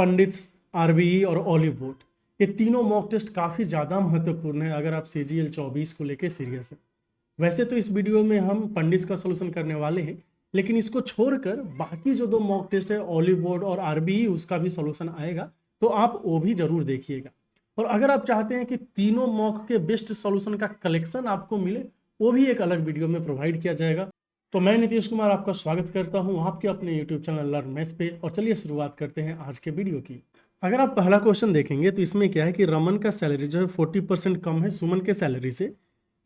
Pandits, आरबीई और olive board, ये तीनों मॉक टेस्ट काफ़ी ज़्यादा महत्वपूर्ण है अगर आप CGL 24 को लेके सीरियस है। वैसे तो इस वीडियो में हम पंडित्स का सोल्यूशन करने वाले हैं, लेकिन इसको छोड़कर बाकी जो 2 मॉक टेस्ट है ऑलिव बोर्ड और आरबीई, उसका भी सोल्यूशन आएगा, तो आप वो भी जरूर देखिएगा। और अगर आप चाहते हैं कि तीनों मॉक के बेस्ट सॉल्यूशन का कलेक्शन आपको मिले, वो भी एक अलग वीडियो में प्रोवाइड किया जाएगा। तो मैं नीतीश कुमार आपका स्वागत करता हूं आपके अपने यूट्यूब चैनल लर्न मैथ्स पे, और चलिए शुरुआत करते हैं आज के वीडियो की। अगर आप पहला क्वेश्चन देखेंगे तो इसमें क्या है कि रमन का सैलरी जो है 40% कम है सुमन के सैलरी से।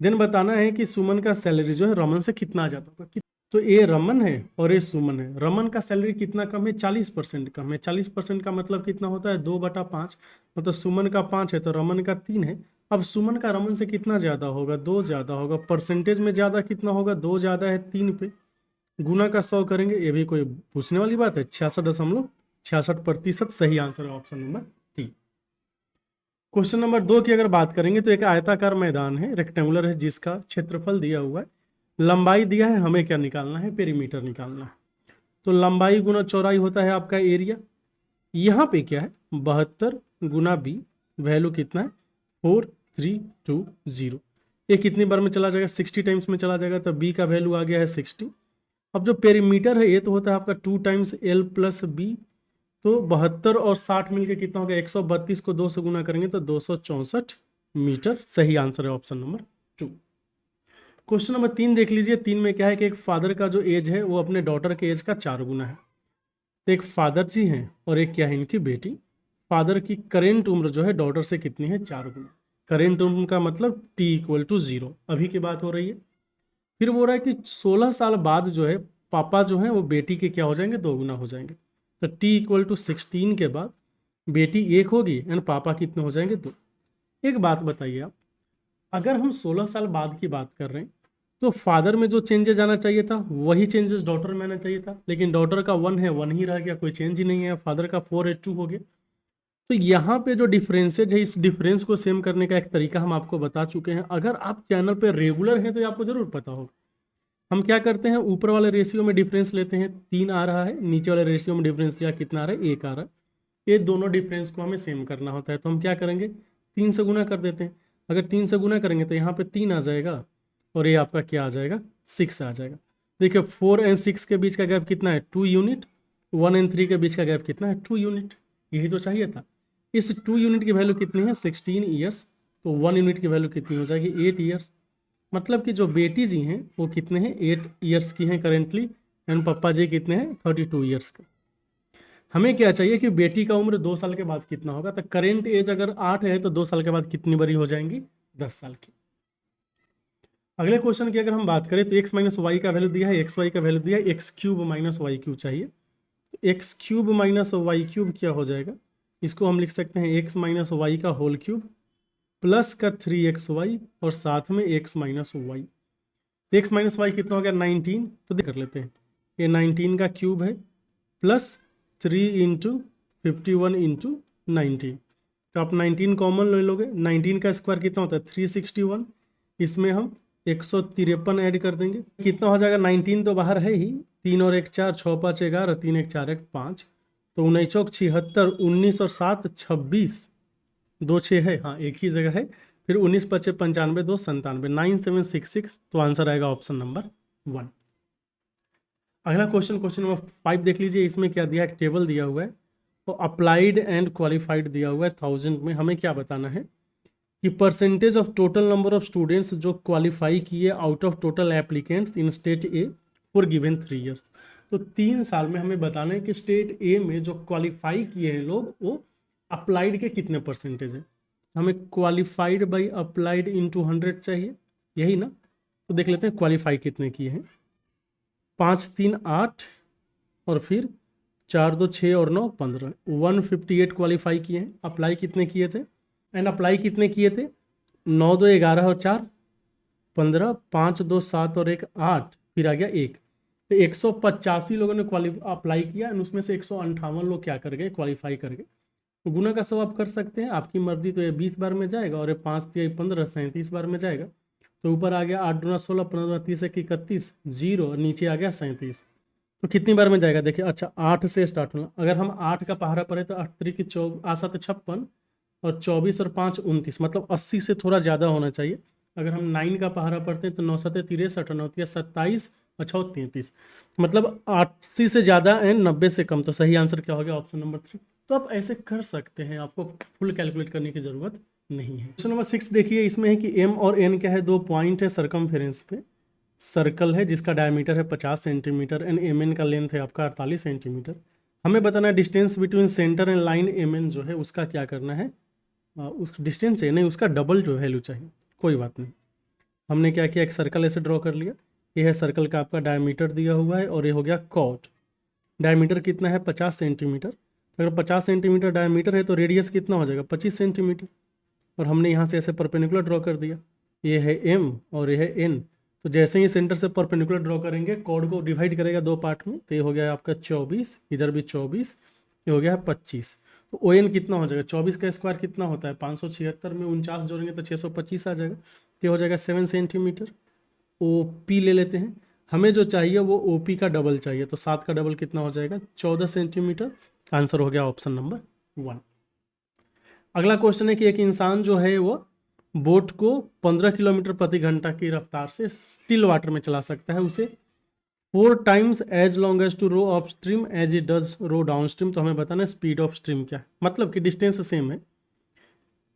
देन बताना है कि सुमन का सैलरी जो है रमन से कितना ज़्यादा होगा। तो ये रमन है और ये सुमन है। रमन का सैलरी कितना कम है? 40% कम है। 40% का मतलब कितना होता है? 2/5। मतलब सुमन का 5 है तो रमन का 3 है। अब सुमन का रमन से कितना ज़्यादा होगा? 2 ज़्यादा होगा। परसेंटेज में ज़्यादा कितना होगा? 2 ज़्यादा है 3 पे। गुना का 100 करेंगे, ये भी कोई पूछने वाली बात है। 66.66% सही आंसर है ऑप्शन नंबर 3। क्वेश्चन नंबर 2 की अगर बात करेंगे तो एक आयताकार मैदान है, रेक्टेंगुलर है, जिसका क्षेत्रफल दिया हुआ है, लंबाई दिया है, हमें क्या निकालना है? पेरीमीटर निकालना है। तो लंबाई गुना चौड़ाई होता है आपका एरिया। यहाँ पे क्या है? 72 गुना बी, वैल्यू कितना है? 4320। ये कितनी बार में चला जाएगा? 60 टाइम्स में चला जाएगा, तो बी का वैल्यू आ गया है 60। अब जो पेरीमीटर है ये तो होता है आपका 2 टाइम्स एल प्लस बी, तो 72 और 60 मिलके कितना हो गया? 132 को 2 से गुना करेंगे तो 264 मीटर। सही आंसर है ऑप्शन नंबर 2। क्वेश्चन नंबर 3 देख लीजिए। 3 में क्या है कि एक फादर का जो एज है वो अपने डॉटर के एज का 4 गुना है। तो एक फादर जी हैं और एक क्या है? इनकी बेटी। फादर की करेंट उम्र जो है डॉटर से कितनी है? 4 गुना। करेंट उम्र का मतलब t=0, अभी की बात हो रही है। फिर बोल रहा है कि 16 साल बाद जो है पापा जो है वो बेटी के क्या हो जाएंगे? 2 गुना हो जाएंगे। तो t=16 के बाद बेटी 1 होगी एंड पापा कितने हो जाएंगे? 2। एक बात बताइए आप, अगर हम 16 साल बाद की बात कर रहे हैं तो फादर में जो चेंजेस आना चाहिए था वही चेंजेस डॉटर में आना चाहिए था, लेकिन डॉटर का 1 है 1 ही रह गया, कोई चेंज ही नहीं है। फादर का 4 है 2 हो गया। तो यहाँ पे जो डिफरेंसेज है, इस डिफरेंस को सेम करने का एक तरीका हम आपको बता चुके हैं। अगर आप चैनल पे रेगुलर हैं तो ये आपको जरूर पता होगा। हम क्या करते हैं? ऊपर वाले रेशियो में डिफरेंस लेते हैं, 3 आ रहा है। नीचे वाले रेशियो में डिफरेंस लिया, कितना आ रहा है? 1 आ रहा है। ये दोनों डिफरेंस को हमें सेम करना होता है, तो हम क्या करेंगे? 3 से गुना कर देते हैं। अगर 3 से गुना करेंगे तो यहाँ पे 3 आ जाएगा और ये आपका क्या आ जाएगा? 6 आ जाएगा। देखिए 4 एंड 6 के बीच का गैप कितना है? 2 यूनिट। 1 एंड 3 के बीच का गैप कितना है? 2 यूनिट। यही तो चाहिए था। इस 2 यूनिट की वैल्यू कितनी है? 16 ईयर्स। तो 1 यूनिट की वैल्यू कितनी हो जाएगी? 8 ईयर्स। मतलब कि जो बेटी जी हैं वो कितने हैं? 8 ईयर्स की हैं करेंटली, एंड पापा जी कितने हैं? 32 ईयर्स का। हमें क्या चाहिए कि बेटी का उम्र 2 साल के बाद कितना होगा। तो करेंट एज अगर 8 है तो 2 साल के बाद कितनी बड़ी हो जाएंगी? 10 साल की। अगले क्वेश्चन की अगर हम बात करें तो x माइनस वाई का वैल्यू दिया है, एक्स वाई का वैल्यू दिया है, x³ माइनस वाई क्यूब चाहिए। x³ माइनस वाई क्यूब क्या हो जाएगा? इसको हम लिख सकते हैं x माइनस वाई का होल क्यूब प्लस का 3xy और साथ में x minus Y. X minus Y कितना हो गया? 19। तो देख कर लेते हैं, ये 19 का क्यूब है प्लस 3 इंटू 51 इंटू 19। तो आप 19 कॉमन ले लोगे। 19 का स्क्वायर कितना होता है? 361। इसमें हम 153 ऐड कर देंगे, कितना हो जाएगा? 19 तो बाहर है ही, 3 और 1 4, 6 5 11, 3 1 4 1 5, तो 19 चौक 76, 19 और 7 26, 2 6 है, हाँ एक ही जगह है। फिर 19 5 95, 2 97, 9766। तो आंसर आएगा ऑप्शन नंबर 1। अगला क्वेश्चन, क्वेश्चन नंबर 5 देख लीजिए। इसमें क्या दिया है? एक टेबल दिया हुआ है, तो अप्लाइड एंड क्वालिफाइड दिया हुआ है 1000 में। हमें क्या बताना है कि percentage of total number of students जो क्वालिफाई किए out of total applicants in state A for given 3 years. तो 3 साल में हमें बताना है कि स्टेट ए में जो क्वालिफाई किए हैं लोग वो अप्लाइड के कितने परसेंटेज है। हमें क्वालिफाइड बाई अप्लाइड इंटू 100 चाहिए, यही ना। तो देख लेते हैं क्वालिफाई कितने किए हैं। 5 3 8 और फिर 4 2 6 और 9 15, 158 क्वालिफाई किए हैं। अप्लाई कितने किए थे? एंड अप्लाई कितने किए थे? 9 2 11 और 4 15, 5 2 7 और 1 8, फिर आ गया 1। तो 185 लोगों ने अप्लाई किया एंड उसमें से 158 लोग क्या कर गए? क्वालिफाई कर गए। तो गुना का 100 आप कर सकते हैं, आपकी मर्जी। तो ये 20 बार में जाएगा और ये 5 3 15, 37 बार में जाएगा। तो ऊपर आ गया 8 दूना 16, 15 दूना 30, 1 31, 0 और नीचे आ गया 37। तो कितनी बार में जाएगा देखिए। अच्छा 8 से स्टार्ट होना, अगर हम 8 का पहाड़ा पढ़े तो 8 3 की 7 56 और 24 और 5 29, मतलब 80 से थोड़ा ज़्यादा होना चाहिए। अगर हम 9 का पहाड़ा पढ़ते हैं तो 9 7 63 और 9 27 और 6 33, मतलब 80 से ज़्यादा एंड 90 से कम। तो सही आंसर क्या हो गया? Option number 3। तो आप ऐसे कर सकते हैं, आपको फुल कैलकुलेट करने की ज़रूरत नहीं है। क्वेश्चन नंबर 6 देखिए, इसमें है कि एम और एन क्या है? 2 पॉइंट है सरकमफेरेंस पे। सर्कल है जिसका डायमीटर है 50 सेंटीमीटर एंड एम एन का लेंथ है आपका 48 सेंटीमीटर। हमें बताना है distance between centre and line M N जो है उसका क्या करना है? उस डिस्टेंस चाहिए, नहीं उसका डबल जो वैल्यू चाहिए। कोई बात नहीं, हमने क्या किया, एक सर्कल ऐसे ड्रॉ कर लिया। ये है सर्कल का आपका डायमीटर दिया हुआ है और ये हो गया कॉर्ड। डायमीटर कितना है? 50 सेंटीमीटर। अगर 50 सेंटीमीटर डायमीटर है तो रेडियस कितना हो जाएगा? 25 सेंटीमीटर। और हमने यहाँ से ऐसे परपेंडिकुलर ड्रॉ कर दिया। ये है एम और ये है एन। तो जैसे ही सेंटर से परपेंडिकुलर ड्रॉ करेंगे, कॉर्ड को डिवाइड करेगा 2 पार्ट में, तो ये हो गया आपका 24, इधर भी 24, ये हो गया 25। तो ओ एन कितना हो जाएगा? 24 का स्क्वायर कितना होता है? 576 में 49 जोड़ेंगे तो 625 आ जाएगा। तो हो जाएगा 7 सेंटीमीटर। ओ पी ले लेते हैं, हमें जो चाहिए वो ओ पी का डबल चाहिए। तो 7 का डबल कितना हो जाएगा? 14 सेंटीमीटर। आंसर हो गया ऑप्शन नंबर 1। अगला क्वेश्चन है कि एक इंसान जो है वो बोट को 15 किलोमीटर प्रति घंटा की रफ्तार से स्टिल वाटर में चला सकता है। उसे 4 times as long as to row upstream as it does row downstream. तो हमें बताना है स्पीड ऑफ स्ट्रीम क्या है। मतलब कि डिस्टेंस सेम है,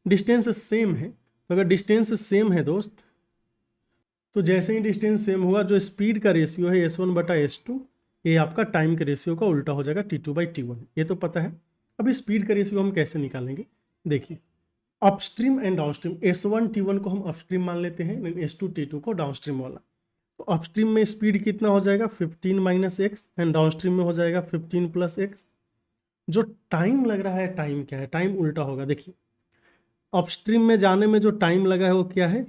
डिस्टेंस सेम है। तो अगर डिस्टेंस सेम है दोस्त, तो जैसे ही डिस्टेंस सेम होगा, जो स्पीड का रेशियो है S1/S2, ये आपका टाइम के रेशियो का उल्टा हो जाएगा T2/T1। ये तो पता है। अब स्पीड का रेशियो हम कैसे निकालेंगे? देखिए, upstream and downstream, S1 T1 को हम अपस्ट्रीम मान लेते हैं, S2 T2 को डाउनस्ट्रीम वाला। तो अपस्ट्रीम में स्पीड कितना हो जाएगा? 15 - x एंड डाउनस्ट्रीम में हो जाएगा 15 + x। जो टाइम लग रहा है, टाइम क्या है? टाइम उल्टा होगा। देखिए, अपस्ट्रीम में जाने में जो टाइम लगा है वो क्या है?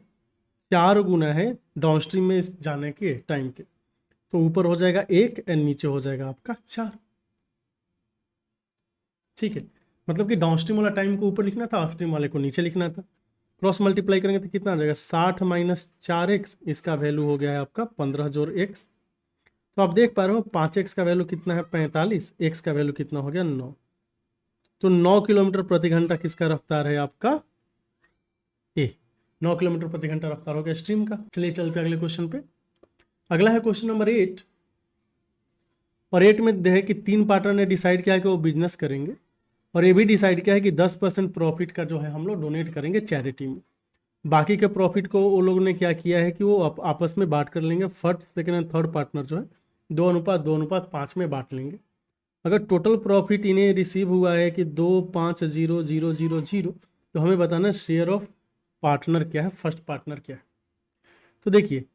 4 गुना है डाउनस्ट्रीम में जाने के टाइम के। तो ऊपर हो जाएगा 1 एंड नीचे हो जाएगा आपका 4। ठीक है, मतलब कि डाउनस्ट्रीम वाला टाइम को ऊपर लिखना था, अपस्ट्रीम वाले को नीचे लिखना था। क्रॉस मल्टीप्लाई करेंगे तो कितना आ जाएगा? 60 - 4x, इसका वैल्यू हो गया है आपका 15 जोड़ x। तो आप देख पा रहे हो 5x का वैल्यू कितना है? 45। x का वैल्यू कितना हो गया? 9। तो 9 किलोमीटर प्रति घंटा किसका रफ्तार है? आपका ए। 9 किलोमीटर प्रति घंटा रफ्तार हो गया स्ट्रीम का। चलिए चलते हैं अगले क्वेश्चन पे। अगला है क्वेश्चन नंबर 8। और 8 में है कि 3 पार्टनर ने डिसाइड किया है कि वो बिजनेस करेंगे, और ये भी डिसाइड किया है कि 10% प्रॉफिट का जो है हम लोग डोनेट करेंगे चैरिटी में। बाकी के प्रॉफिट को वो लोगों ने क्या किया है कि वो आपस में बांट कर लेंगे। First, second and third partner जो है 2:2:5 में बांट लेंगे। अगर टोटल प्रॉफिट इन्हें रिसीव हुआ है कि 2,5,0,0,0,0, तो हमें बताना शेयर ऑफ पार्टनर क्या है, फर्स्ट पार्टनर क्या है। तो देखिए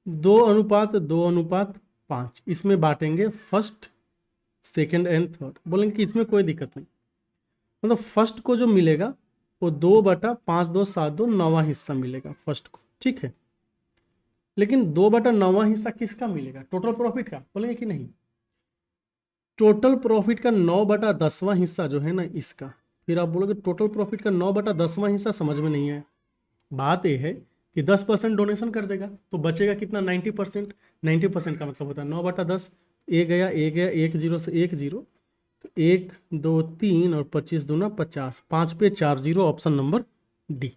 2:2:5 इसमें बांटेंगे फर्स्ट, सेकंड एंड थर्ड। बोलेंगे कि इसमें कोई दिक्कत नहीं, मतलब फर्स्ट को जो मिलेगा वो 2/5, 2, 7, 2 9वां हिस्सा मिलेगा फर्स्ट को। ठीक है, लेकिन 2/9वां हिस्सा किसका मिलेगा? टोटल प्रॉफिट का। बोलेंगे कि नहीं, टोटल प्रॉफिट का 9/10वां हिस्सा जो है ना इसका। फिर आप बोलोगे टोटल प्रॉफिट का 9/10वां हिस्सा समझ में नहीं है। बात यह है कि 10% डोनेशन कर देगा तो बचेगा कितना? 90%। 90% का मतलब होता है 9/10। ए गया 1 0 से 1 0, तो 1 2 3 और 25 दूना 50, 5 पे 4 0, ऑप्शन नंबर डी।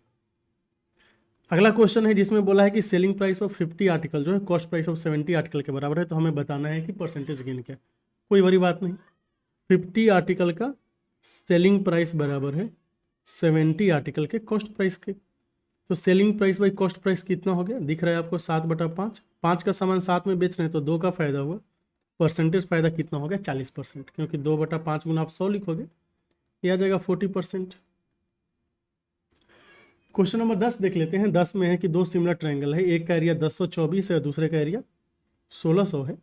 अगला क्वेश्चन है जिसमें बोला है कि सेलिंग प्राइस ऑफ 50 आर्टिकल जो है कॉस्ट प्राइस ऑफ 70 आर्टिकल के बराबर है। तो हमें बताना है कि परसेंटेज गेन क्या है। कोई बड़ी बात नहीं, 50 आर्टिकल का सेलिंग प्राइस बराबर है 70 आर्टिकल के कॉस्ट प्राइस के। तो selling price by cost price कितना हो गया? दिख रहा है आपको 7/5। 5 का सामान 7 में बेच रहे हैं तो 2 का फायदा हुआ। परसेंटेज फायदा कितना हो गया? 40%, क्योंकि 2/5 गुना आप 100 लिखोगे, ये आ जाएगा 40%। क्वेश्चन नंबर 10 देख लेते हैं। 10 में है कि 2 सिमिलर ट्रायंगल है, एक का एरिया 1024 है और दूसरे का एरिया 1600 है।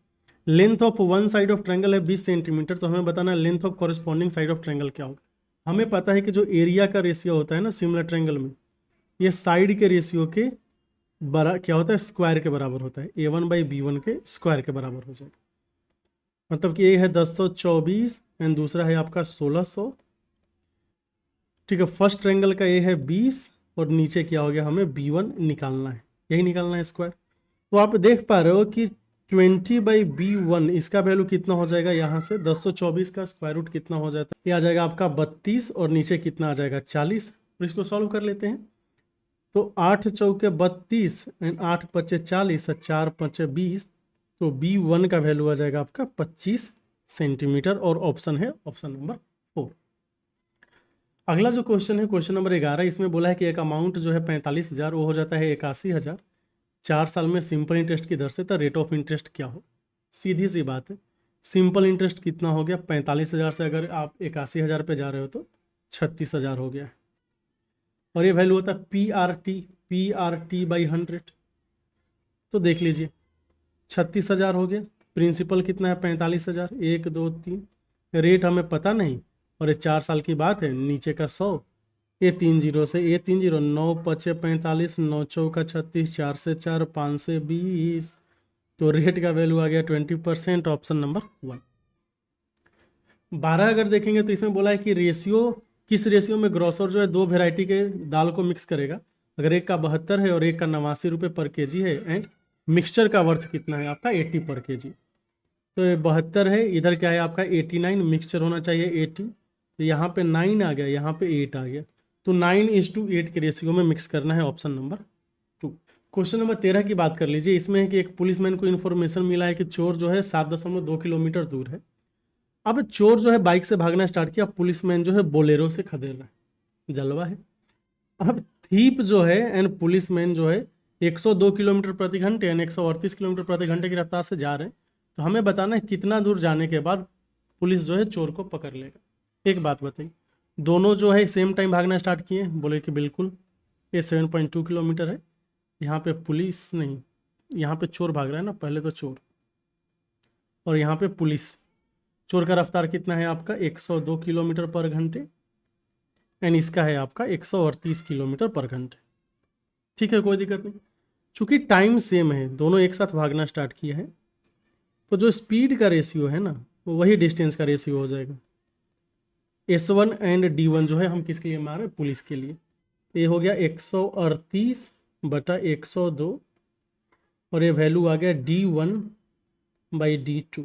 Length of one side of triangle है 20 सेंटीमीटर। तो हमें बताना है length of corresponding side of triangle क्या होगा। हमें पता है कि जो एरिया का रेशियो होता है ना सिमिलर ट्रायंगल में, ये साइड के रेशियो के क्या होता है? स्क्वायर के बराबर होता है। A1/B1 के स्क्वायर के बराबर हो जाएगा। मतलब कि ये है 1024 एंड दूसरा है आपका 1600। ठीक है, फर्स्ट ट्रायंगल का ये है 20 और नीचे क्या हो गया? हमें B1 निकालना है, यही निकालना है स्क्वायर। तो आप देख पा रहे हो कि 20/B1 इसका वैल्यू कितना हो जाएगा, यहाँ से 224 का स्क्वायर रूट कितना हो जाता है, ये आ जाएगा आपका 32 और नीचे कितना आ जाएगा 40। और इसको सॉल्व कर लेते हैं। तो 8 चौके 32 एंड 8 पचे 40 और 4 पचे 20, तो B1 का वैल्यू आ जाएगा आपका 25 सेंटीमीटर और ऑप्शन है ऑप्शन नंबर 4। अगला जो क्वेश्चन है क्वेश्चन नंबर 11, इसमें बोला है कि एक अमाउंट जो है 45,000 वो हो जाता है 81,000 4 साल में सिंपल इंटरेस्ट की दर से, तो रेट ऑफ इंटरेस्ट क्या हो। सीधी सी बात है, सिंपल इंटरेस्ट कितना हो गया 45,000 से अगर आप 81,000 पे जा रहे हो तो 36,000 हो गया। और ये वैल्यू होता है PRT/100। तो देख लीजिए 36,000 हो गया, प्रिंसिपल कितना है 45,000, 1 2 3, रेट हमें पता नहीं और ये 4 साल की बात है, नीचे का 100, ये 3 जीरो से, ये 3 जीरो, 9 पचे 45, 9 चौका 36, 4 से 4, 5 से 20, तो रेट का वैल्यू आ गया 20%, ऑप्शन नंबर 1। 12 अगर देखेंगे तो इसमें बोला है कि रेशियो, किस रेशियो में ग्रोसर जो है दो वेराइटी के दाल को मिक्स करेगा। अगर एक का 72 है और एक का 89 रुपये पर केजी है, एंड मिक्सचर का वर्थ कितना है आपका 80 पर केजी। तो ये 72 है, इधर क्या है आपका 89, मिक्सचर होना चाहिए 80, तो यहाँ पे 9 आ गया, यहाँ पे 8 आ गया, तो 9:8 के रेशियो में मिक्स करना है, ऑप्शन नंबर 2। क्वेश्चन नंबर 13 की बात कर लीजिए। इसमें है कि एक पुलिसमैन को इन्फॉर्मेशन मिला है कि चोर जो है 7.2 किलोमीटर दूर है। अब चोर जो है बाइक से भागना स्टार्ट किया, पुलिसमैन जो है बोलेरो से खदेड़ रहा है, जलवा है। अब थीप जो है एंड पुलिसमैन जो है 102 किलोमीटर प्रति घंटे यानी 138 किलोमीटर प्रति घंटे की रफ्तार से जा रहे हैं। तो हमें बताना है कितना दूर जाने के बाद पुलिस जो है चोर को पकड़ लेगा। एक बात बताइए, दोनों जो है सेम टाइम भागना स्टार्ट किए, बोले कि बिल्कुल ये 7.2 किलोमीटर है। यहाँ पे पुलिस नहीं, यहाँ पे चोर भाग रहा है ना, पहले तो चोर और यहाँ पे पुलिस। चोर का रफ्तार कितना है आपका 102 किलोमीटर पर घंटे एंड इसका है आपका 138 किलोमीटर पर घंटे। ठीक है, कोई दिक्कत नहीं। चूंकि टाइम सेम है, दोनों एक साथ भागना स्टार्ट किया है, तो जो स्पीड का रेशियो है ना वो वही डिस्टेंस का रेशियो हो जाएगा। S1 एंड D1 जो है हम किसके लिए मारे, पुलिस के लिए। ये हो गया 138/102 और ये वैल्यू आ गया D1/D2।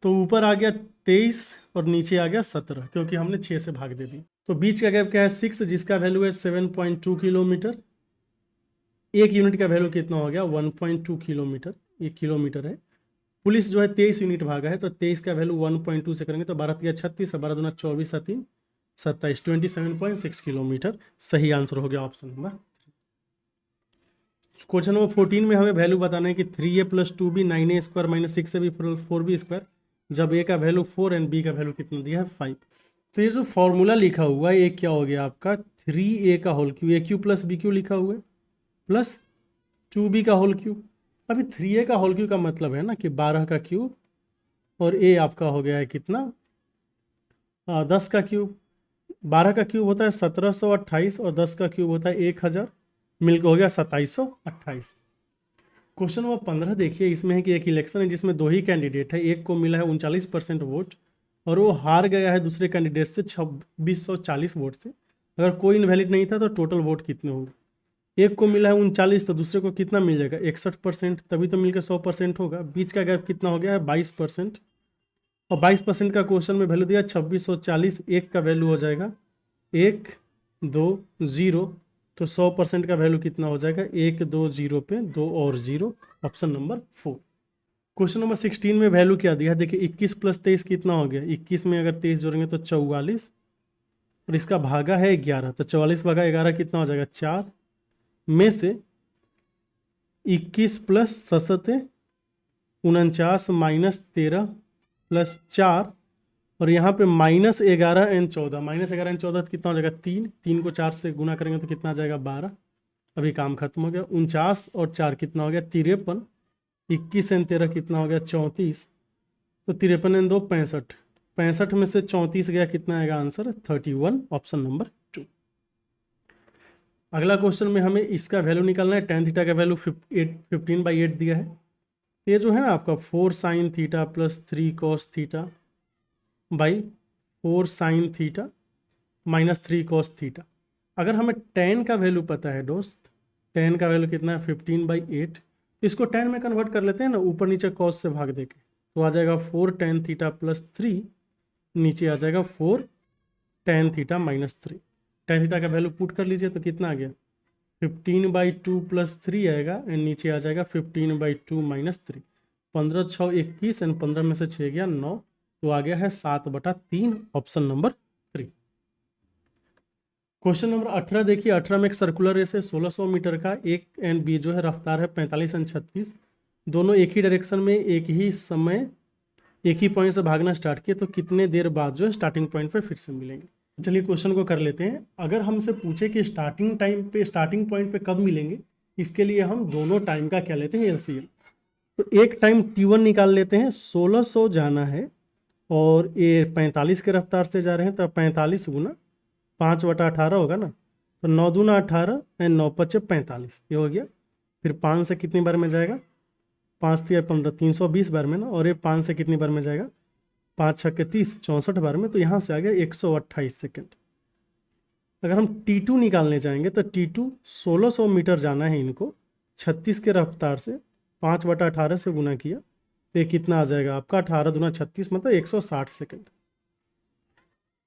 तो ऊपर आ गया 23 और नीचे आ गया 17, क्योंकि हमने 6 से भाग दे दी। तो बीच का गैप क्या है 6, जिसका वैल्यू है 7.2 किलोमीटर। एक यूनिट का वैल्यू कितना हो गया 1.2 किलोमीटर, ये किलोमीटर है। पुलिस जो है 23 यूनिट भागा है, तो 23 का वैल्यू 1.2 से करेंगे तो 12 36, 12 दूना 24, 3 27, 27.6 किलोमीटर। सही आंसर हो गया ऑप्शन नंबर। क्वेश्चन नंबर 14 में हमें वैल्यू बताना है कि 3a + 2b 9a² - 6ab 4b², जब a का वैल्यू 4 एंड b का वैल्यू कितना दिया है 5। तो ये जो फॉर्मूला लिखा हुआ है ये क्या हो गया आपका 3a का whole cube, a cube + b cube लिखा हुआ है, प्लस 2b का होल क्यू। अभी 3a का होल क्यू का मतलब है ना कि 12 का क्यूब और a आपका हो गया है कितना 10 का क्यूब। 12 का क्यूब होता है 1728 और 10 का क्यूब होता है 1000, मिलकर हो गया 2728। क्वेश्चन नंबर 15 देखिए, इसमें है कि एक इलेक्शन है जिसमें दो ही कैंडिडेट है, एक को मिला है 39% वोट और वो हार गया है दूसरे कैंडिडेट से 2640 वोट से। अगर कोई इनवैलिड नहीं था तो टोटल वोट कितने होंगे। एक को मिला है 39 तो दूसरे को कितना मिल जाएगा 61%, तभी तो मिलकर 100% होगा। बीच का गैप कितना हो गया है 22% और 22% का क्वेश्चन में वैल्यू दिया 2640, एक का वैल्यू हो जाएगा 1 2 0, तो 100% का वैल्यू कितना हो जाएगा 1 2 0 पे 2 और 0, ऑप्शन नंबर 4। क्वेश्चन नंबर 16 में वैल्यू क्या दिया है देखिए 21 + 23 कितना हो गया, 21 में अगर 23 जोड़ेंगे तो 44 और इसका भागा है 11, तो 44/11 कितना हो जाएगा 4 में से 21 + 7 49 - 13 + 4 और यहाँ पे -11 एंड 14, -11 एंड 14 कितना हो जाएगा 3 को 4 से गुना करेंगे तो कितना आ जाएगा 12। अभी काम खत्म हो गया। 49 और 4 कितना हो गया 53, 21 एंड 13 कितना हो गया 34, तो 53 एंड 2 65, 65 में से 34 गया कितना आएगा आंसर 31, ऑप्शन नंबर 2। अगला क्वेश्चन में हमें इसका वैल्यू निकालना है। tan थीटा का वैल्यू 15/8 दिया है। ये जो है ना आपका 4 sin theta + 3 cos theta by 4 sin theta - 3 cos theta. अगर हमें tan का वैल्यू पता है दोस्त, tan का वैल्यू कितना है 15/8, इसको tan में कन्वर्ट कर लेते हैं ना, ऊपर नीचे cos से भाग देके, तो आ जाएगा 4 tan थीटा प्लस 3, नीचे आ जाएगा 4 tan theta minus 3। tan theta का वैल्यू पुट कर लीजिए तो कितना आ गया 15/2 प्लस 3 आएगा, एंड नीचे आ जाएगा 15/2 माइनस 3। 15 6 21 एंड 15 में से 6 गया 9, तो आ गया है 7/3, ऑप्शन नंबर 3। क्वेश्चन नंबर 18 देखिए, 18 में एक सर्कुलर रेस है 1600 मीटर का, एक एंड बी जो है रफ्तार है 45 एंड 36, दोनों एक ही डायरेक्शन में एक ही समय एक ही पॉइंट से भागना स्टार्ट किए, तो कितने देर बाद जो है स्टार्टिंग पॉइंट पे फिर से मिलेंगे। चलिए क्वेश्चन को कर लेते हैं। अगर हमसे पूछे कि स्टार्टिंग टाइम पे स्टार्टिंग पॉइंट पे कब मिलेंगे, इसके लिए हम दोनों टाइम का क्या लेते हैं एलसीएम। तो एक टाइम t1 निकाल लेते हैं, 1600 जाना है और ये 45 के रफ्तार से जा रहे हैं, तो 45 गुना 5/18 होगा ना, तो 9 दूना 18 एंड 9 पचे 45, ये हो गया। फिर 5 से कितनी बार में जाएगा, 5 तिया 15, 320 बार में ना, और ये 5 से कितनी बार में जाएगा, 5 छक्के 30, 64 बार में, तो यहाँ से आ गया 128 सेकेंड। अगर हम t2 निकालने जाएंगे तो t2 1600 मीटर जाना है इनको, 36 के रफ्तार से 5/18 से गुना किया, तो ये कितना आ जाएगा आपका 18 दूना 36, मतलब 160 सेकेंड।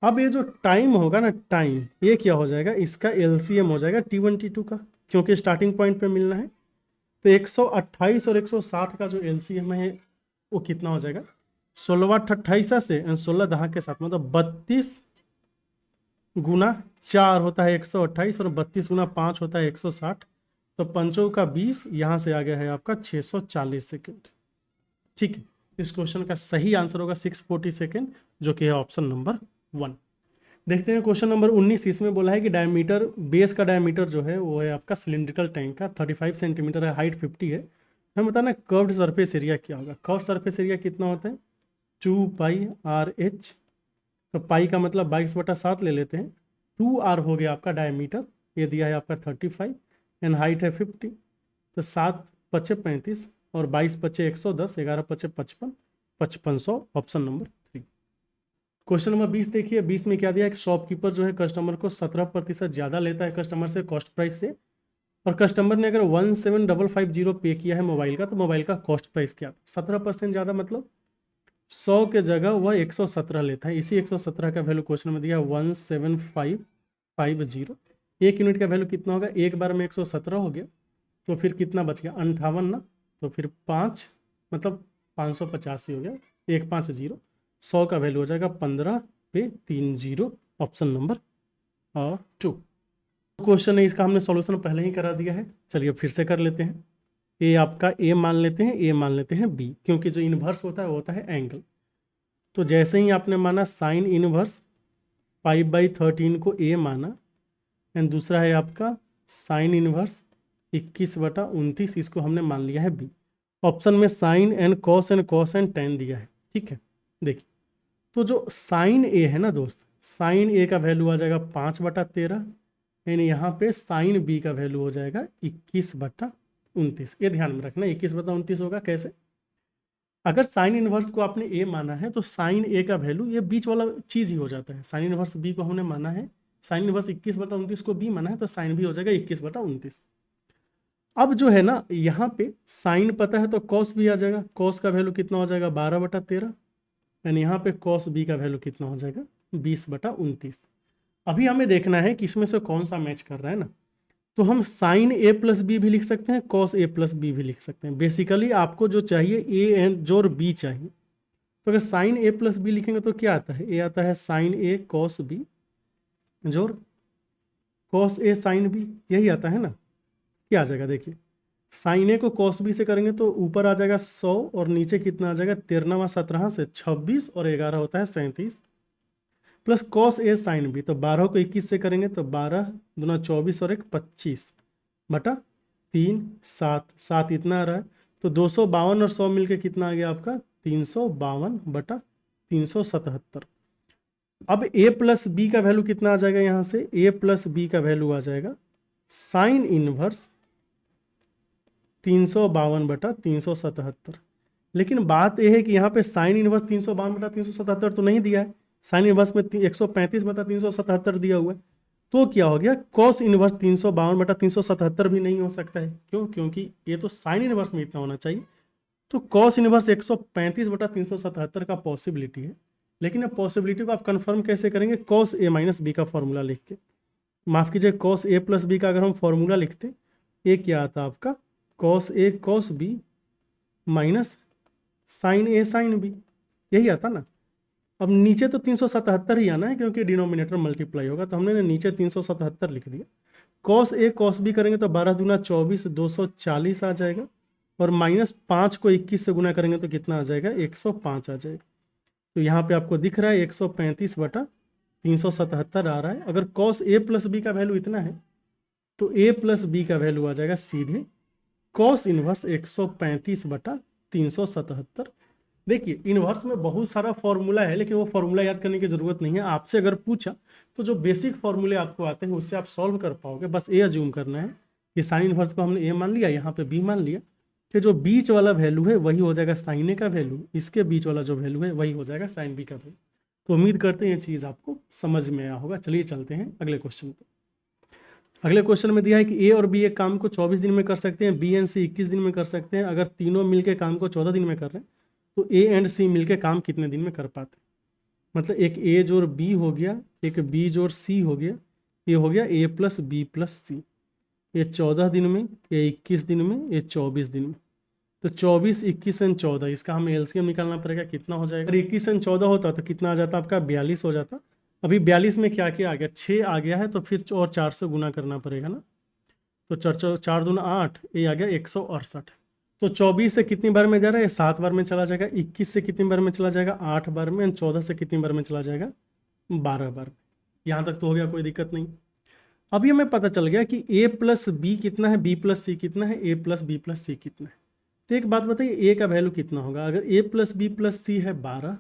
अब ये जो टाइम होगा ना, टाइम ये क्या हो जाएगा, इसका एलसीएम हो जाएगा t1 t2 का, क्योंकि स्टार्टिंग पॉइंट पे मिलना है। तो 128 और 160 का जो एलसीएम है वो कितना हो जाएगा, 16/28 से 16 दहा के साथ, मतलब 32 गुना 4 होता है 128, और 32 गुना 5 होता है 160, तो पंचों का 20, यहाँ से आ गया है आपका 640 सेकेंड। ठीक है, इस क्वेश्चन का सही आंसर होगा 640 सेकेंड, जो कि है ऑप्शन नंबर 1। देखते हैं क्वेश्चन नंबर 19। इसमें बोला है कि डायमीटर, बेस का डायमीटर जो है वो है आपका सिलिंड्रिकल टैंक का 35 सेंटीमीटर है, हाइट 50 है। हमें बताना कर्व्ड सरफेस एरिया क्या होगा। कर्व्ड सरफेस एरिया कितना होता है, 2πRH, तो पाई का मतलब 22/7 ले लेते हैं। 2r हो गया आपका डायमीटर, ये दिया है आपका 35 एंड हाइट है 50, तो 7 पचे 35 और 22 पचे 110, 11 पचे 55, 5500, ऑप्शन नंबर 3। क्वेश्चन नंबर 20 देखिए, 20 में क्या दिया है कि शॉपकीपर जो है कस्टमर को 17% ज़्यादा लेता है कस्टमर से कॉस्ट प्राइस से, और कस्टमर ने अगर 17550 पे किया है मोबाइल का, तो मोबाइल का कॉस्ट प्राइस क्या था, 17% ज़्यादा, मतलब 100 के जगह वह 117 लेता है। इसी 117 का वैल्यू क्वेश्चन में दिया 17550। एक यूनिट का वैल्यू कितना होगा, एक बार में 117 हो गया, तो फिर कितना बच गया 58 ना, तो फिर 5 मतलब 585 हो गया, 150, 100 का वैल्यू हो जाएगा 15 पे 30, ऑप्शन नंबर 2। क्वेश्चन है इसका हमने सॉल्यूशन पहले ही करा दिया है, चलिए फिर से कर लेते हैं। ए आपका ए मान लेते हैं, ए मान लेते हैं बी, क्योंकि जो इन्वर्स होता है वो होता है एंगल। तो जैसे ही आपने माना साइन इन्वर्स 5/13 को ए माना, एंड दूसरा है आपका साइन इन्वर्स 21/29, इसको हमने मान लिया है बी। ऑप्शन में sine and cos and tan दिया है। ठीक है, देखिए तो जो साइन ए है ना दोस्त, साइन ए का वैल्यू आ जाएगा 5/13, एंड यहाँ पे साइन बी का वैल्यू हो जाएगा 21/29। ये ध्यान में रखना, 21/29 होगा कैसे, अगर साइन इनवर्स को आपने ए माना है तो साइन ए का वैल्यू ये बीच वाला चीज़ ही हो जाता है। साइन इनवर्स बी को हमने माना है, साइन इनवर्स 21/29 को बी माना है, तो साइन भी हो जाएगा 21/29। अब जो है ना यहाँ पे साइन पता है तो कॉस भी आ जाएगा, कॉस का वैल्यू कितना हो जाएगा 12/13, एंड यहाँ पे कॉस बी का वैल्यू कितना हो जाएगा 20/29। अभी हमें देखना है कि इसमें से कौन सा मैच कर रहा है ना, तो हम साइन ए प्लस बी भी लिख सकते हैं, कॉस ए प्लस बी भी लिख सकते हैं। बेसिकली आपको जो चाहिए ए एंड जोड़ बी चाहिए, तो अगर साइन ए प्लस बी लिखेंगे तो क्या आता है, ए आता है साइन ए कॉस बी जोड़ कॉस ए साइन बी, यही आता है ना। क्या आ जाएगा देखिए, साइन ए को कॉस बी से करेंगे तो ऊपर आ जाएगा 100 और नीचे कितना आ जाएगा 13 17 से 26 और 11 होता है 37, plus cos A sine B, तो 12 को 21 से करेंगे तो 12 दूना 24 और 1 25/3 7 इतना आ रहा है, तो 252 और 100 मिलके कितना आ गया आपका 352/377। अब a प्लस बी का वैल्यू कितना आ जाएगा, यहाँ से a प्लस बी का वैल्यू आ जाएगा साइन इनवर्स 352/377। लेकिन बात यह है कि यहाँ पे साइन इनवर्स 352/377 तो नहीं दिया है, साइन इनवर्स में 135/377 दिया हुआ है, तो क्या हो गया, कॉस इनवर्स 352/377 भी नहीं हो सकता है। क्यों? क्योंकि ये तो साइन इनवर्स में इतना होना चाहिए। तो कॉस इनवर्स 135/377 का पॉसिबिलिटी है। लेकिन अब पॉसिबिलिटी को आप कंफर्म कैसे करेंगे? कॉस ए माइनस बी का फॉर्मूला लिख के, माफ कीजिए, कॉस ए प्लस बी का अगर हम फॉर्मूला लिखते, ए क्या आता आपका, cos A cos B minus sign A sine B, यही आता ना। अब नीचे तो 377 ही आना है क्योंकि डिनोमिनेटर मल्टीप्लाई होगा, तो हमने नीचे 377 लिख दिया। कॉस ए कॉस बी करेंगे तो 12 दूना 24, 240 आ जाएगा, और -5 को 21 से गुना करेंगे तो कितना आ जाएगा, 105 आ जाएगा। तो यहाँ पे आपको दिख रहा है 135/377 आ रहा है। अगर कॉस ए प्लस बी का वैल्यू इतना है तो ए प्लस बी का वैल्यू आ जाएगा सीधे कॉस इनवर्स 135/377। देखिए इनवर्स में बहुत सारा फॉर्मूला है, लेकिन वो फॉर्मूला याद करने की जरूरत नहीं है। आपसे अगर पूछा तो जो बेसिक फॉर्मूले आपको आते हैं उससे आप सॉल्व कर पाओगे। बस ये अज्यूम करना है कि साइन इनवर्स को हमने ए मान लिया, यहाँ पे बी मान लिया, कि जो बीच वाला वैल्यू है वही हो जाएगा साइन ए का वैल्यू, इसके बीच वाला जो वैल्यू है वही हो जाएगा साइन बी का वैल्यू। तो उम्मीद करते हैं ये चीज़ आपको समझ में आया होगा। चलिए चलते हैं अगले क्वेश्चन पर। अगले क्वेश्चन में दिया है कि ए और बी एक काम को 24 दिन में कर सकते हैं, बी एंड सी 21 दिन में कर सकते हैं। अगर तीनों मिलके काम को 14 दिन में कर रहे हैं तो ए एंड सी मिलके काम कितने दिन में कर पाते हैं? मतलब एक ए जोड़ बी हो गया, एक बी जोड़ सी हो गया, ये हो गया ए प्लस बी प्लस सी। ये 14 दिन में, ये 21 दिन में, ये 24 दिन में। तो 24, 21 एंड 14, इसका हमें एलसीएम निकालना पड़ेगा, कितना हो जाएगा। अगर 21 एंड 14 होता तो कितना आ जाता आपका, 42 हो जाता। अभी 42 में क्या क्या आ गया, 6 आ गया है, तो फिर और 4 से गुना करना पड़ेगा ना। तो 4 दूना 8, ये आ गया 168। तो 24 से कितनी बार में जा रहा है, 7 बार में चला जाएगा। 21 से कितनी बार में चला जाएगा, 8 बार में। 14 से कितनी बार में चला जाएगा, 12 बार में। यहाँ तक तो हो गया, कोई दिक्कत नहीं। अभी हमें पता चल गया कि a प्लस बी कितना है, b प्लस सी कितना है, a प्लस बी प्लस सी कितना है। तो एक बात बताइए, a का वैल्यू कितना होगा? अगर a प्लस बी प्लस सी है 12,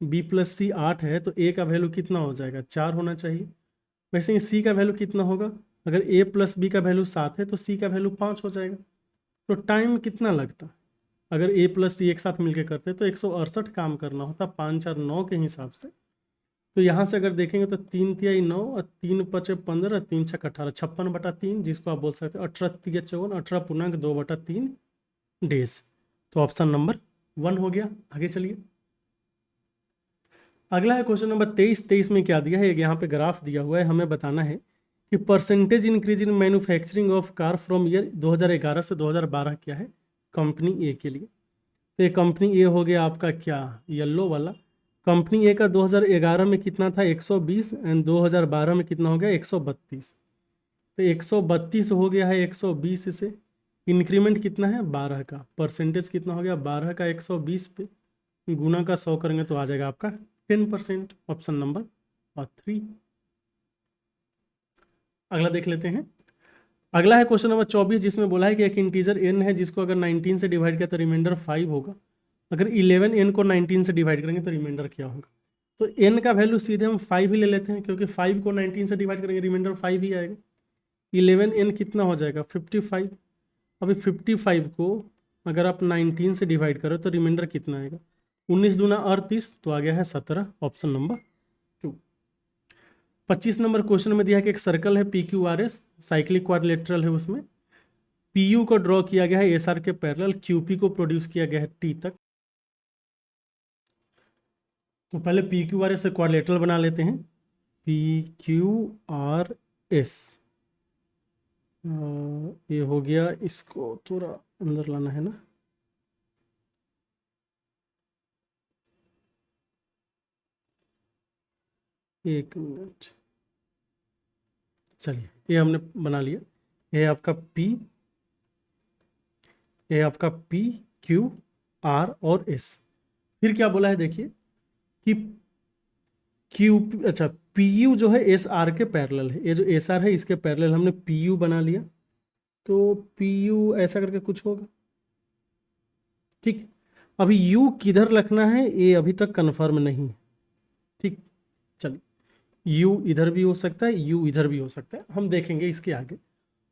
b प्लस सी 8 है, तो a का वैल्यू कितना हो जाएगा, 4 होना चाहिए। वैसे ही c का वैल्यू कितना होगा? अगर a प्लस बी का वैल्यू 7 है तो c का वैल्यू 5 हो जाएगा। तो टाइम कितना लगता? अगर a प्लस सी एक साथ मिलकर करते तो 168 काम करना होता 5 4 9 के हिसाब से। तो यहाँ से अगर देखेंगे तो 3 तिया 9 और 3 5 15, 3 6 18, 56/3, जिसको आप बोल सकते हैं 18 तिया 54, 18.2/3 डेज। तो ऑप्शन नंबर 1 हो गया। आगे चलिए, अगला है क्वेश्चन नंबर 23। 23 में क्या दिया है, यहाँ पे ग्राफ दिया हुआ है, हमें बताना है कि percentage increase in manufacturing of car from year 2011 से 2012 क्या है कंपनी ए के लिए। तो ये कंपनी ए हो गया आपका क्या, येलो वाला। कंपनी ए का 2011 में कितना था, 120, एंड 2012 में कितना हो गया, 132। तो 132 हो गया है 120 से, इंक्रीमेंट कितना है 12 का, परसेंटेज कितना हो गया 12 का 120 पे गुना का 100 करेंगे तो आ जाएगा आपका 10%। Option number 3। अगला देख लेते हैं। अगला है क्वेश्चन नंबर 24, जिसमें बोला है कि एक इंटीजर n है जिसको अगर 19 से डिवाइड किया तो रिमाइंडर 5 होगा। अगर 11 n को 19 से डिवाइड करेंगे तो रिमाइंडर क्या होगा? तो n का वैल्यू सीधे हम 5 ही ले लेते हैं, क्योंकि 5 को 19 से डिवाइड करेंगे रिमाइंडर 5 ही आएगा। 11n कितना हो जाएगा, 55। अभी 55 को अगर आप 19 से डिवाइड करो तो रिमाइंडर कितना आएगा, 19 दूना 38, तो आ गया है 17। Option number 2। 25 नंबर क्वेश्चन में दिया है कि एक सर्कल है PQRS, साइक्लिक क्वाड्रिलेटरल है, उसमें PU को ड्रॉ किया गया है SR के पैरेलल, QP को प्रोड्यूस किया गया है T तक। तो पहले PQRS से क्वाड्रिलेटरल बना लेते हैं। PQRS ये हो गया, इसको थोड़ा अंदर लाना है ना। एक मिनट, चलिए ये हमने बना लिया। ये आपका P, ये आपका P Q R और S। फिर क्या बोला है देखिए कि Q, अच्छा PU जो है SR के पैरेलल है, ये जो SR है इसके पैरेलल हमने PU बना लिया। तो PU ऐसा करके कुछ होगा, ठीक। अभी U किधर रखना है ये अभी तक कंफर्म नहीं है, ठीक। चलिए U इधर भी हो सकता है, U इधर भी हो सकता है, हम देखेंगे इसके आगे।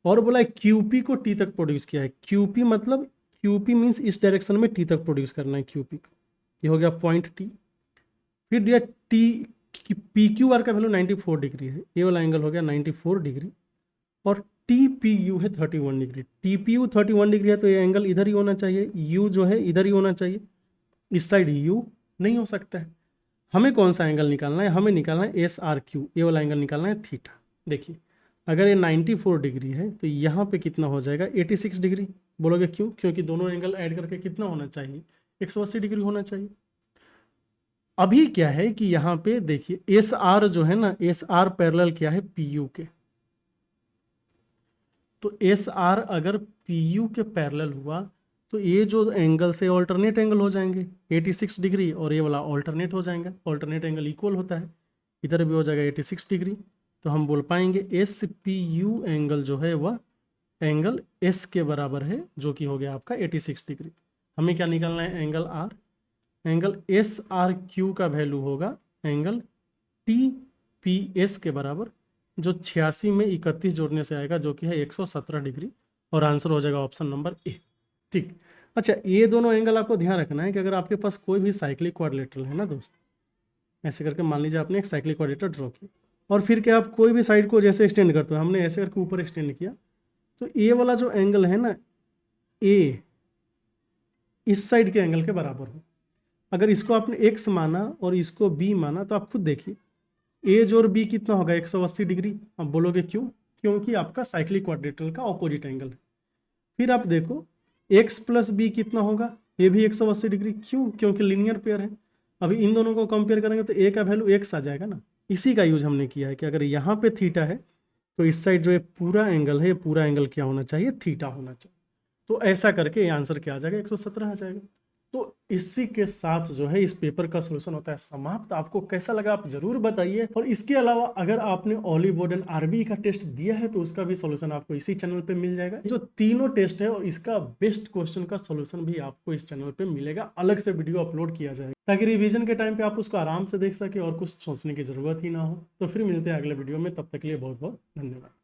और बोला है QP को T तक प्रोड्यूस किया है। QP मतलब QP मीन्स इस डायरेक्शन में T तक प्रोड्यूस करना है QP को, ये हो गया पॉइंट T। फिर दिया कि पी क्यू आर का वैल्यू 94 डिग्री है, ये वाला एंगल हो गया 94 डिग्री, और टी पी यू है 31 degree. T P U 31 degree है तो ये एंगल इधर ही होना चाहिए, यू जो है इधर ही होना चाहिए, इस साइड यू नहीं हो सकता है। हमें कौन सा एंगल निकालना है, हमें निकालना है एस आर क्यू, ये वाला एंगल निकालना है थीटा। देखिए अगर ये 94 डिग्री है तो यहाँ पे कितना हो जाएगा 86 डिग्री। बोलोगे क्यों? क्योंकि दोनों एंगल ऐड करके कितना होना चाहिए 180 डिग्री होना चाहिए। अभी क्या है कि यहाँ पे देखिए एस आर जो है ना, एस आर पैरेलल क्या है पी यू के, तो एस आर अगर पी यू के पैरेलल हुआ तो ये जो एंगल से ऑल्टरनेट एंगल हो जाएंगे 86 डिग्री, और ये वाला ऑल्टरनेट हो जाएगा, ऑल्टरनेट एंगल इक्वल होता है, इधर भी हो जाएगा 86 डिग्री। तो हम बोल पाएंगे एस पी यू एंगल जो है वह एंगल एस के बराबर है, जो कि हो गया आपका 86 डिग्री। हमें क्या निकालना है angle R, angle S R Q का वैल्यू होगा एंगल टी पी एस के बराबर, जो 86 में 31 जोड़ने से आएगा जो कि है 117 डिग्री, और आंसर हो जाएगा ऑप्शन नंबर ए। ठीक। अच्छा ये दोनों एंगल आपको ध्यान रखना है कि अगर आपके पास कोई भी साइक्लिक क्वाड्रिलेटरल है ना दोस्त, ऐसे करके मान लीजिए आपने एक साइक्लिक क्वाड्रिलेटरल ड्रॉ किया, और फिर क्या आप कोई भी साइड को जैसे एक्सटेंड करते हो, हमने ऐसे करके ऊपर एक्सटेंड किया, तो ए वाला जो एंगल है ना ए, इस साइड के एंगल के बराबर हो। अगर इसको आपने एक्स माना और इसको बी माना तो आप खुद देखिए ए जोड़ बी कितना होगा 180 डिग्री। अब बोलोगे क्यों? क्योंकि आपका साइक्लिक क्वाड्रिलेटरल का ऑपोजिट एंगल है। फिर आप देखो एक्स प्लस बी कितना होगा, ये भी 180 डिग्री। क्यों? क्योंकि लीनियर पेयर है। अभी इन दोनों को कंपेयर करेंगे तो ए का वैल्यू एक्स आ जाएगा ना। इसी का यूज हमने किया है कि अगर यहाँ पे थीटा है तो इस साइड जो है पूरा एंगल है, पूरा एंगल क्या होना चाहिए थीटा होना चाहिए। तो ऐसा करके ये आंसर क्या आ जाएगा 117 आ जाएगा। तो इसी के साथ जो है इस पेपर का सॉल्यूशन होता है समाप्त। आपको कैसा लगा आप जरूर बताइए, और इसके अलावा अगर आपने ऑलिव एंड आरबी का टेस्ट दिया है तो उसका भी सॉल्यूशन आपको इसी चैनल पे मिल जाएगा। जो तीनों टेस्ट है और इसका बेस्ट क्वेश्चन का सॉल्यूशन भी आपको इस चैनल पे मिलेगा, अलग से वीडियो अपलोड किया जाएगा ताकि रिवीजन के टाइम पे आप उसको आराम से देख सके और कुछ सोचने की जरूरत ही ना हो। तो फिर मिलते हैं अगले वीडियो में, तब तक के लिए बहुत बहुत धन्यवाद।